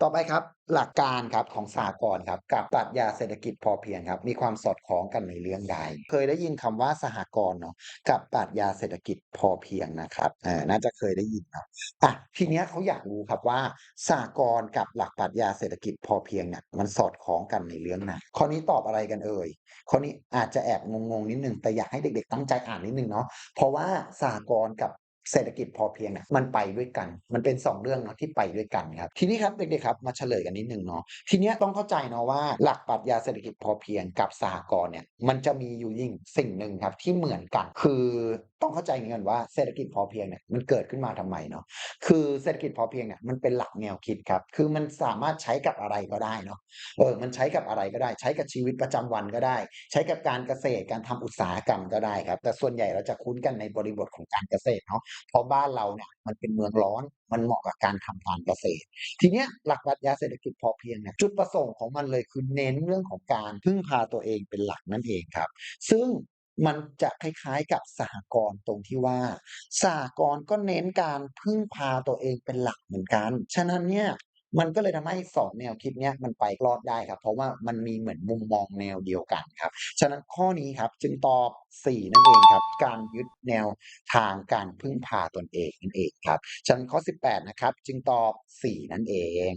ต่อไปครับหลักการครับของสหกรณ์ครับกับปรัชญาเศรษฐกิจพอเพียงครับมีความสอดคล้องกันในเรื่องใดเคยได้ยินคำว่าสหกรณ์เนาะกับปรัชญาเศรษฐกิจพอเพียงนะครับน่าจะเคยได้ยินเนาะทีเนี้ยเขาอยากรู้ครับว่าสหกรณ์กับหลักปรัชญาเศรษฐกิจพอเพียงเนี่ยมันสอดคล้องกันในเรื่องไหนข้อนี้ตอบอะไรกันเอ่ยข้อนี้อาจจะแอบงงๆนิดหนึ่งแต่อยากให้เด็กๆตั้งใจอ่านนิดหนึ่งเนาะเพราะว่าสหกรณ์กับเศรษฐกิจพอเพียงเนี่ยมันไปด้วยกันมันเป็น2เรื่องเนาะที่ไปด้วยกันครับทีนี้ครับเด็กๆครับมาเฉลยกันนิดหนึ่งเนาะทีเนี้ยต้องเข้าใจเนาะว่าหลักปรัชญาเศรษฐกิจพอเพียงกับสหกรณ์เนี่ยมันจะมีอยู่สิ่งหนึ่งครับที่เหมือนกันคือต้องเข้าใจอย่างงี้ก่อนว่าเศรษฐกิจพอเพียงเนี่ยมันเกิดขึ้นมาทำไมเนาะคือเศรษฐกิจพอเพียงเนี่ยมันเป็นหลักแนวคิดครับคือมันสามารถใช้กับอะไรก็ได้เนาะมันใช้กับอะไรก็ได้ใช้กับชีวิตประจำวันก็ได้ใช้กับการเกษตรการทำอุตสาหกรรมก็ได้ครับแต่ส่วนใหญ่เราจะคุ้นกันในบริบทของการเกษตรเนาะเพราะบ้านเราเนี่ยมันเป็นเมืองร้อนมันเหมาะกับการทำการเกษตรทีเนี้ยหลักปรัชญาเศรษฐกิจพอเพียงเนี่ยจุดประสงค์ของมันเลยคือเน้นเรื่องของการพึ่งพาตัวเองเป็นหลักนั่นเองครับซึ่งมันจะคล้ายๆกับสหกรณ์ตรงที่ว่าสหกรณ์ก็เน้นการพึ่งพาตัวเองเป็นหลักเหมือนกันฉะนั้นเนี่ยมันก็เลยทำให้2แนวคิดเนี้ยมันไปรอดได้ครับเพราะว่ามันมีเหมือนมุมมองแนวเดียวกันครับฉะนั้นข้อนี้ครับจึงตอบ4นั่นเองครับการยึดแนวทางการพึ่งพาตนเองนั่นเองครับฉะนั้นข้อ18นะครับจึงตอบ4นั่นเอง